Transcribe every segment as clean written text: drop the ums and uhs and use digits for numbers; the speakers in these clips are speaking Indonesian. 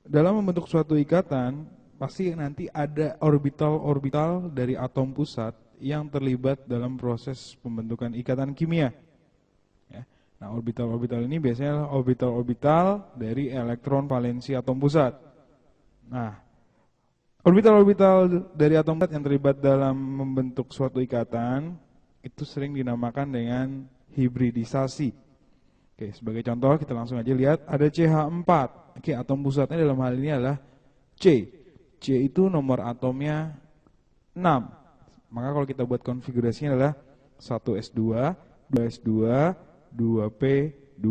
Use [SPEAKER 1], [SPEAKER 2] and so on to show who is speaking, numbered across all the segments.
[SPEAKER 1] dalam membentuk suatu ikatan, pasti nanti ada orbital-orbital dari atom pusat yang terlibat dalam proses pembentukan ikatan kimia. Ya. Nah, orbital-orbital ini biasanya orbital-orbital dari elektron valensi atom pusat. Nah, orbital-orbital dari atom pusat yang terlibat dalam membentuk suatu ikatan itu sering dinamakan dengan hibridisasi. Oke, sebagai contoh kita langsung aja lihat ada CH4. Oke, atom pusatnya dalam hal ini adalah C. C itu nomor atomnya 6. Maka kalau kita buat konfigurasinya adalah 1s2, 2s2, 2p2.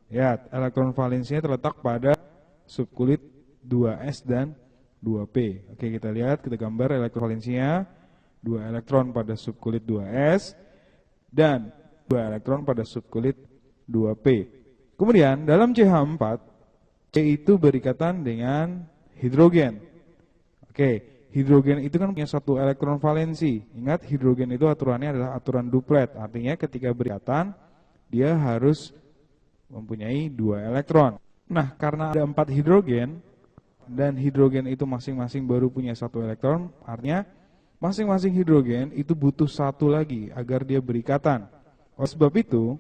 [SPEAKER 1] Ya, elektron valensinya terletak pada subkulit 2s dan 2p. Oke, kita lihat, kita gambar elektron valensinya. 2 elektron pada subkulit 2s dan 2 elektron pada subkulit 2p. Kemudian dalam CH4, C itu berikatan dengan hidrogen. Oke, hidrogen itu kan punya satu elektron valensi. Ingat, hidrogen itu aturannya adalah aturan duplet. Artinya ketika berikatan, dia harus mempunyai 2 elektron. Nah, karena ada 4 hidrogen, dan hidrogen itu masing-masing baru punya 1 elektron, artinya masing-masing hidrogen itu butuh 1 lagi agar dia berikatan. Oleh sebab itu,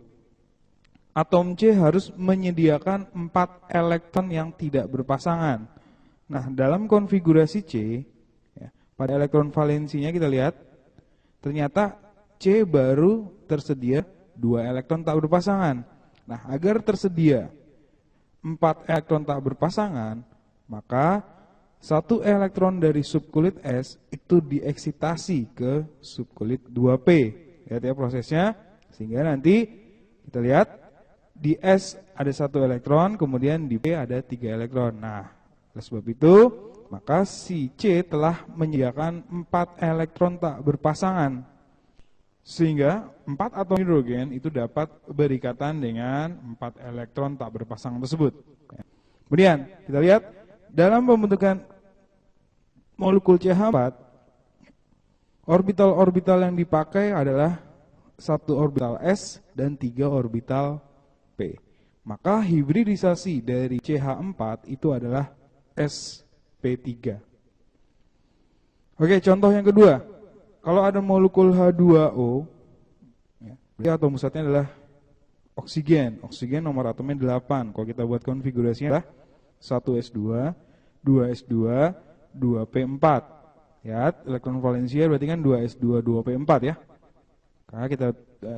[SPEAKER 1] atom C harus menyediakan 4 elektron yang tidak berpasangan. Nah, dalam konfigurasi C, ya, pada elektron valensinya kita lihat, ternyata C baru tersedia 2 elektron tak berpasangan. Nah, agar tersedia 4 elektron tak berpasangan, maka 1 elektron dari subkulit S itu dieksitasi ke subkulit 2P. Lihat ya prosesnya, sehingga nanti kita lihat di S ada 1 elektron, kemudian di P ada 3 elektron. Nah, oleh sebab itu, maka si C telah menyediakan 4 elektron tak berpasangan. Sehingga 4 atom hidrogen itu dapat berikatan dengan 4 elektron tak berpasangan tersebut. Kemudian kita lihat dalam pembentukan molekul CH4, orbital-orbital yang dipakai adalah 1 orbital S dan 3 orbital P. Maka hibridisasi dari CH4 itu adalah sp3. Oke, contoh yang kedua. Kalau ada molekul H2O, ya, berarti atom pusatnya adalah oksigen. Oksigen nomor atomnya 8. Kalau kita buat konfigurasinya adalah 1s2, 2s2, 2p4. Ya, elektron valensinya berarti kan 2s2, 2p4 ya. Karena kita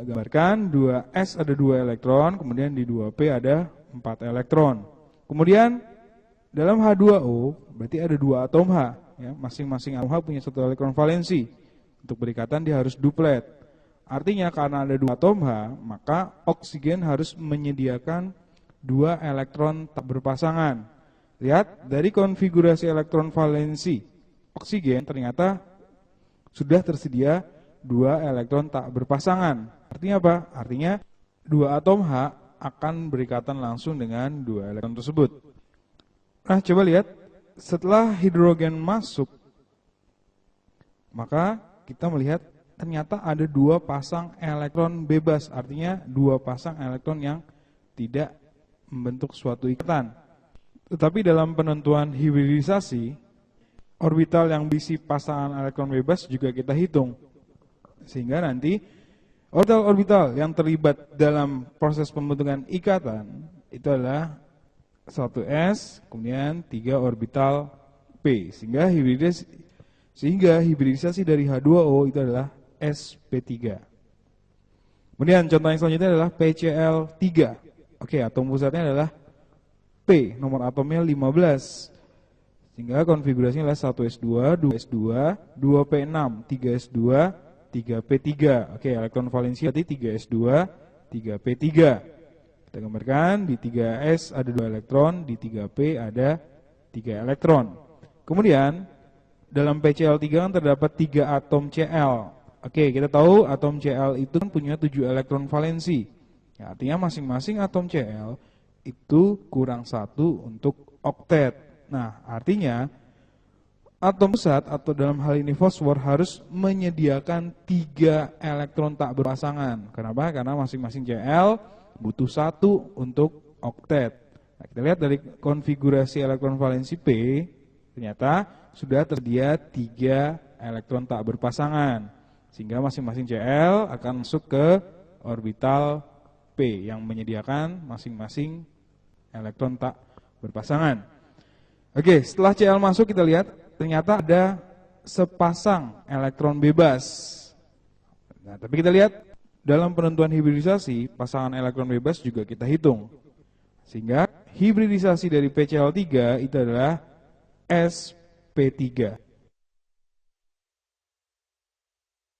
[SPEAKER 1] gambarkan 2s ada 2 elektron, kemudian di 2p ada 4 elektron. Kemudian dalam H2O berarti ada 2 atom H, ya. Masing-masing atom H punya 1 elektron valensi. Untuk berikatan dia harus duplet. Artinya karena ada 2 atom H, maka oksigen harus menyediakan 2 elektron tak berpasangan. Lihat, dari konfigurasi elektron valensi oksigen ternyata sudah tersedia 2 elektron tak berpasangan. Artinya apa? Artinya 2 atom H akan berikatan langsung dengan 2 elektron tersebut. Nah, coba lihat, setelah hidrogen masuk, maka kita melihat ternyata ada 2 pasang elektron bebas. Artinya 2 pasang elektron yang tidak membentuk suatu ikatan. Tetapi dalam penentuan hibridisasi, orbital yang berisi pasangan elektron bebas juga kita hitung. Sehingga nanti orbital-orbital yang terlibat dalam proses pembentukan ikatan itu adalah 1s, kemudian 3 orbital P. Sehingga hibridisasi dari H2O itu adalah sp3. Kemudian contoh yang selanjutnya adalah PCl3. Oke, atom pusatnya adalah P, nomor atomnya 15. Sehingga konfigurasinya adalah 1s2, 2s2, 2p6, 3s2, 3p3. Oke, elektron valensi berarti 3s2, 3p3. Kita gambarkan di 3s ada 2 elektron, di 3p ada 3 elektron. Kemudian dalam PCl3 kan terdapat 3 atom Cl. Oke, kita tahu atom Cl itu kan punya 7 elektron valensi. Ya, artinya masing-masing atom Cl itu kurang 1 untuk oktet. Nah, artinya atom pusat atau dalam hal ini fosfor harus menyediakan 3 elektron tak berpasangan. Kenapa? Karena masing-masing Cl butuh 1 untuk oktet. Nah, kita lihat dari konfigurasi elektron valensi P, ternyata sudah tersedia 3 elektron tak berpasangan. Sehingga masing-masing Cl akan masuk ke orbital P yang menyediakan masing-masing elektron tak berpasangan. Oke, setelah Cl masuk kita lihat ternyata ada sepasang elektron bebas. Nah, tapi kita lihat dalam penentuan hibridisasi, pasangan elektron bebas juga kita hitung. Sehingga hibridisasi dari PCl3 itu adalah sp3.